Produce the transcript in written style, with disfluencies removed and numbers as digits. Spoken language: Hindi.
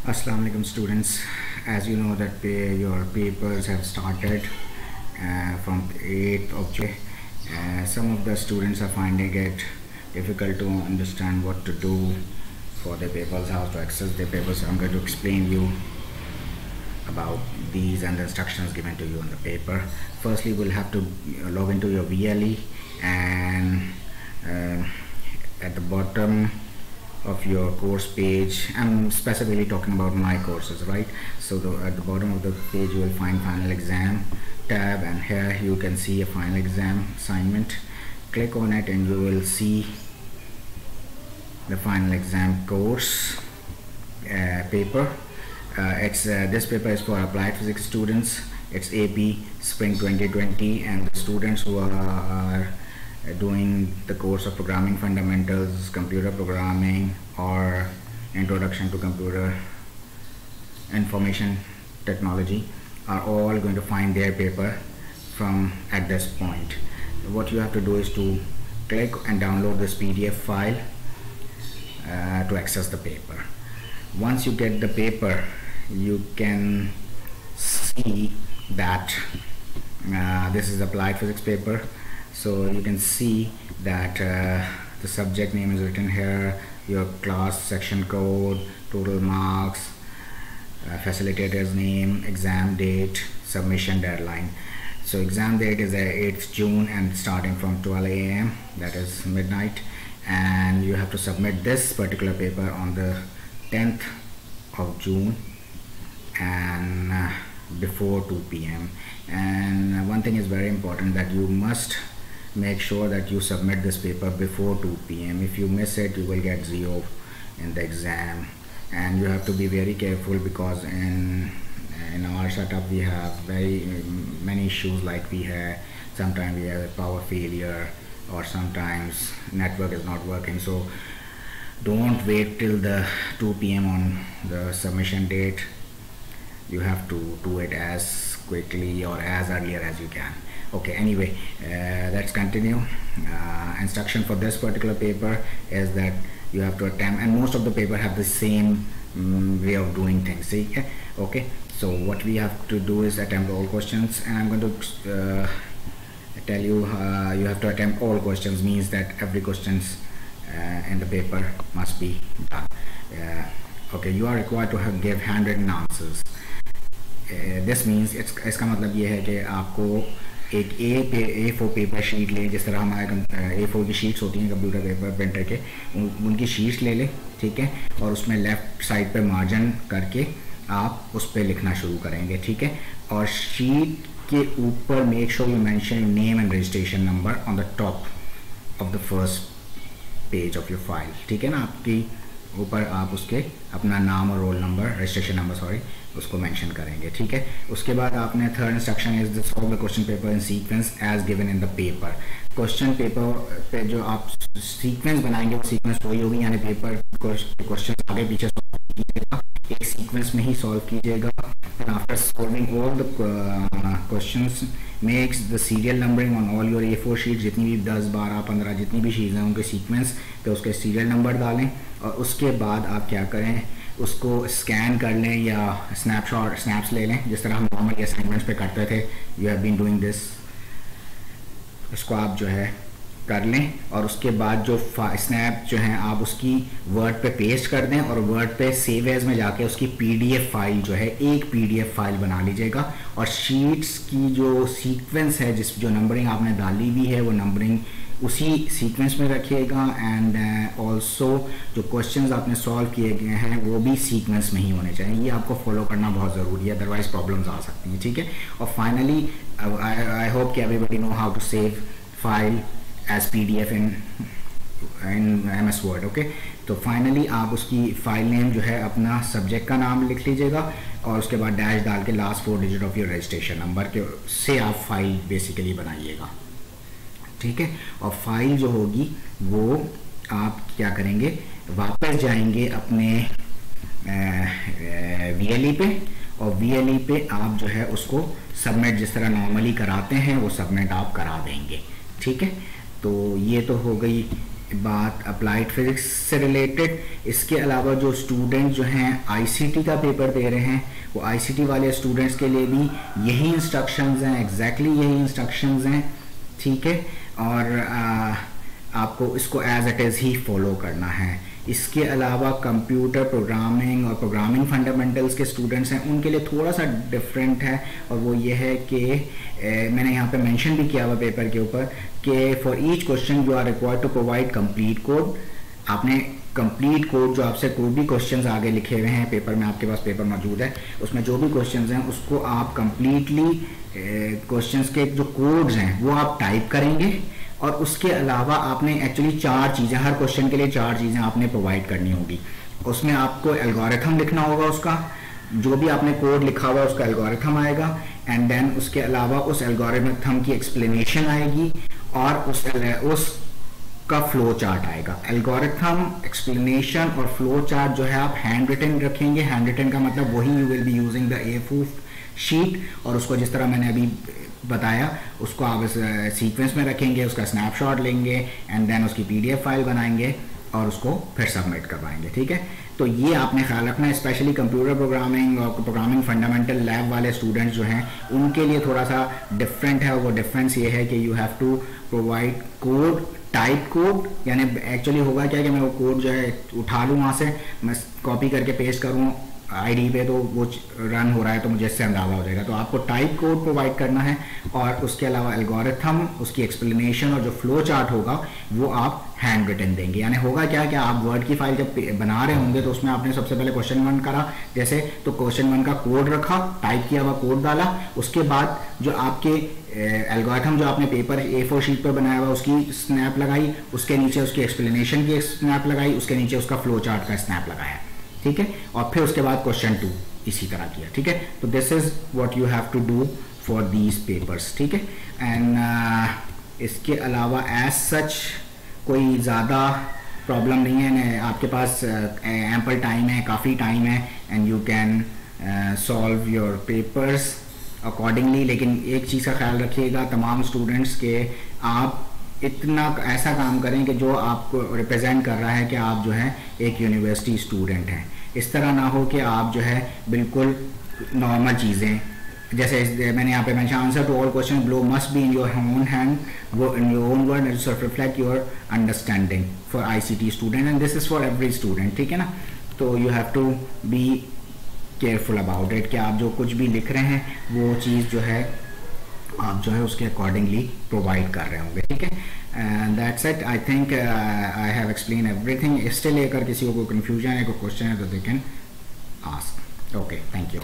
Assalamu alaikum students. As you know that your papers have started from 8th of July. Some of the students are finding it difficult to understand what to do for their papers, how to access their papers. I'm going to explain you about these and the instructions given to you on the paper. Firstly, we'll have to log into your VLE, and at the bottom of your course page, I'm specifically talking about my courses, right? So at the bottom of the page you will find final exam tab, and here you can see a final exam assignment. Click on it and you will see the final exam course paper. This paper is for applied physics students. It's AP Spring 2020, and the students who are doing the course of programming fundamentals, computer programming, or introduction to computer information technology are all going to find their paper from at this point. What you have to do is to click and download this PDF file to access the paper. Once you get the paper, you can see that this is applied physics paper. So you can see that the subject name is written here, your class section code, total marks, facilitator's name, exam date, submission deadline. So exam date is 8th June and starting from 12 AM, that is midnight, and you have to submit this particular paper on the 10th of June and before 2 PM. And one thing is very important, that you must make sure that you submit this paper before 2 PM. If you miss it, you will get 0 in the exam, and you have to be very careful, because in our setup we have very many issues, like sometimes we have a power failure, or sometimes network is not working. So don't wait till the 2 PM on the submission date. You have to do it as quickly or as earlier as you can. Okay, anyway, let's continue. Instruction for this particular paper is that you have to attempt, and most of the paper have the same way of doing things. See? Okay, so what we have to do is attempt all questions, and I'm going to tell you you have to attempt all questions, means that every questions in the paper must be done. Okay, you are required to give handwritten answers. This means इसका मतलब ये है कि आपको एक A4 पेपर शीट ले, जिस तरह हमारे A4 की शीट्स होती हैं कंप्यूटर पेपर प्रिंटर के, उनकी शीट्स ले ले, ठीक है, और उसमें लेफ़्ट साइड पे मार्जिन करके आप उस पर लिखना शुरू करेंगे, ठीक है, और शीट के ऊपर make sure you mention name and registration number on the top of the first page of your file, ठीक है ना, आपकी ऊपर आप उसके अपना नाम और roll number, registration number sorry, उसको मेंशन करेंगे, ठीक है। उसके बाद आपने third instruction is solve the question paper in sequence as given in the paper. Question paper पे जो आप सीक्वेंस बनाएंगे वो सीक्वेंस वही होगी, यानी पेपर क्वेश्चन आगे पीछे सॉल्व कीजिएगा, एक सीक्वेंस में ही सॉल्व कीजिएगा। After solving all the questions makes the serial numbering on all your A4 sheet, जितनी भी 10, 12, 15 जितनी भी शीट्स हैं उनके सीक्वेंस पे उसके सीरियल नंबर डालें, और उसके बाद आप क्या करें, उसको स्कैन कर लें या स्नैप्स ले लें, जिस तरह हम नॉर्मल असाइनमेंट्स पे करते थे। You have been doing this, इसको आप जो है कर लें, और उसके बाद जो स्नैप जो है आप उसकी वर्ड पे पेस्ट कर दें, और वर्ड पे सेव एज में जाके उसकी PDF फाइल जो है एक PDF फाइल बना लीजिएगा, और शीट्स की जो सीक्वेंस है, जो नंबरिंग आपने डाली हुई है, वो नंबरिंग उसी सीक्वेंस में रखिएगा, एंड ऑल्सो जो क्वेश्चंस आपने सॉल्व किए गए हैं वो भी सीक्वेंस में ही होने चाहिए। ये आपको फॉलो करना बहुत ज़रूरी है, अदरवाइज प्रॉब्लम्स आ सकती हैं, ठीक है। और फाइनली आई होप कि everybody know how to save file as PDF in MS Word, okay. तो फाइनली आप उसकी फाइल नेम जो है अपना सब्जेक्ट का नाम लिख लीजिएगा, और उसके बाद डैश डाल के last 4 digit of your registration number के से आप फाइल बेसिकली बनाइएगा, ठीक है। और फाइल जो होगी वो आप क्या करेंगे, वापस जाएंगे अपने VLE पे, और VLE पे आप जो है उसको सबमिट जिस तरह नॉर्मली कराते हैं वो सबमिट आप करा देंगे, ठीक है। तो ये तो हो गई बात अप्लाइड फिजिक्स से रिलेटेड। इसके अलावा जो स्टूडेंट जो हैं आईसीटी का पेपर दे रहे हैं, वो आईसीटी वाले स्टूडेंट्स के लिए भी यही इंस्ट्रक्शंस हैं, एग्जैक्टली यही इंस्ट्रक्शंस हैं, ठीक है। और आपको इसको एज इट इज़ ही फॉलो करना है। इसके अलावा कंप्यूटर प्रोग्रामिंग और प्रोग्रामिंग फंडामेंटल्स के स्टूडेंट्स हैं, उनके लिए थोड़ा सा डिफरेंट है, और वो ये है कि मैंने यहाँ पे मेंशन भी किया हुआ पेपर के ऊपर कि for each question you are required to provide complete code. आपने कंप्लीट कोड, जो आपसे कोई भी क्वेश्चंस आगे लिखे हुए हैं पेपर में, आपके पास पेपर मौजूद है, उसमें जो भी क्वेश्चंस हैं उसको आप कंप्लीटली क्वेश्चंस के जो कोड्स हैं वो आप टाइप करेंगे। और उसके अलावा आपने एक्चुअली 4 चीज़ें, हर क्वेश्चन के लिए 4 चीज़ें आपने प्रोवाइड करनी होगी। उसमें आपको एल्गोरिथम लिखना होगा, उसका जो भी आपने कोड लिखा हुआ है उसका एल्गोरिथम आएगा, एंड देन उसके अलावा उस एल्गोरिथम की एक्सप्लेनेशन आएगी और उसका फ्लो चार्ट आएगा। एल्गोरिथम, एक्सप्लेनेशन और फ्लो चार्ट जो है आप हैंड रिटन रखेंगे। हैंड रिटन का मतलब वही, you will be using the A4 sheet, और उसको जिस तरह मैंने अभी बताया उसको आप इस सीक्वेंस में रखेंगे, उसका स्नैपशॉट लेंगे एंड देन उसकी PDF फाइल बनाएंगे और उसको फिर सबमिट करवाएंगे, ठीक है। तो ये आपने ख्याल रखना है, स्पेशली कंप्यूटर प्रोग्रामिंग और प्रोग्रामिंग फंडामेंटल लैब वाले स्टूडेंट्स जो हैं उनके लिए थोड़ा सा डिफरेंट है। वो डिफरेंस ये है कि you have to provide code, type code, यानी एक्चुअली होगा क्या कि मैं वो कोड जो है उठा लूँ वहाँ से, मैं कॉपी करके पेस्ट करूँ आईडी पे, तो वो रन हो रहा है तो मुझे इससे अंदाज़ा हो जाएगा। तो आपको टाइप कोड प्रोवाइड करना है, और उसके अलावा एल्गोरिथम, उसकी एक्सप्लेनेशन और जो फ्लो चार्ट होगा वो आप हैंड रिटन देंगे। यानी होगा क्या कि आप वर्ड की फाइल जब बना रहे होंगे तो उसमें आपने सबसे पहले क्वेश्चन 1 करा जैसे, तो क्वेश्चन 1 का कोड रखा, टाइप किया हुआ कोड डाला, उसके बाद जो आपके एल्गोरिथम जो आपने पेपर A4 शीट पर बनाया हुआ उसकी स्नैप लगाई, उसके नीचे उसकी एक्सप्लेनेशन की स्नैप लगाई, उसके नीचे उसका फ्लो चार्ट का स्नैप लगाया, ठीक है। और फिर उसके बाद क्वेश्चन 2 इसी तरह किया, ठीक है। तो this is what you have to do for these papers, ठीक है। एंड इसके अलावा एज सच कोई ज़्यादा प्रॉब्लम नहीं है, आपके पास एम्पल टाइम है, काफ़ी टाइम है, and you can solve your papers accordingly. लेकिन एक चीज़ का ख्याल रखिएगा तमाम स्टूडेंट्स के, आप इतना ऐसा काम करें कि जो आपको रिप्रेजेंट कर रहा है कि आप जो है एक यूनिवर्सिटी स्टूडेंट हैं। इस तरह ना हो कि आप जो है बिल्कुल नॉर्मल चीज़ें, जैसे मैंने यहाँ पे mention, answer to all question below must be in your own hand, वो in your own word, and reflect your understanding for ICT student, and this is for every student, ठीक है ना। तो you have to be careful about it कि आप जो कुछ भी लिख रहे हैं वो चीज़ जो है आप जो है उसके अकॉर्डिंगली प्रोवाइड कर रहे होंगे, ठीक है। And that's it, I think I have explain everything. इससे लेकर किसी को कोई कन्फ्यूजन है, कोई क्वेश्चन है तो they can ask. Okay, thank you.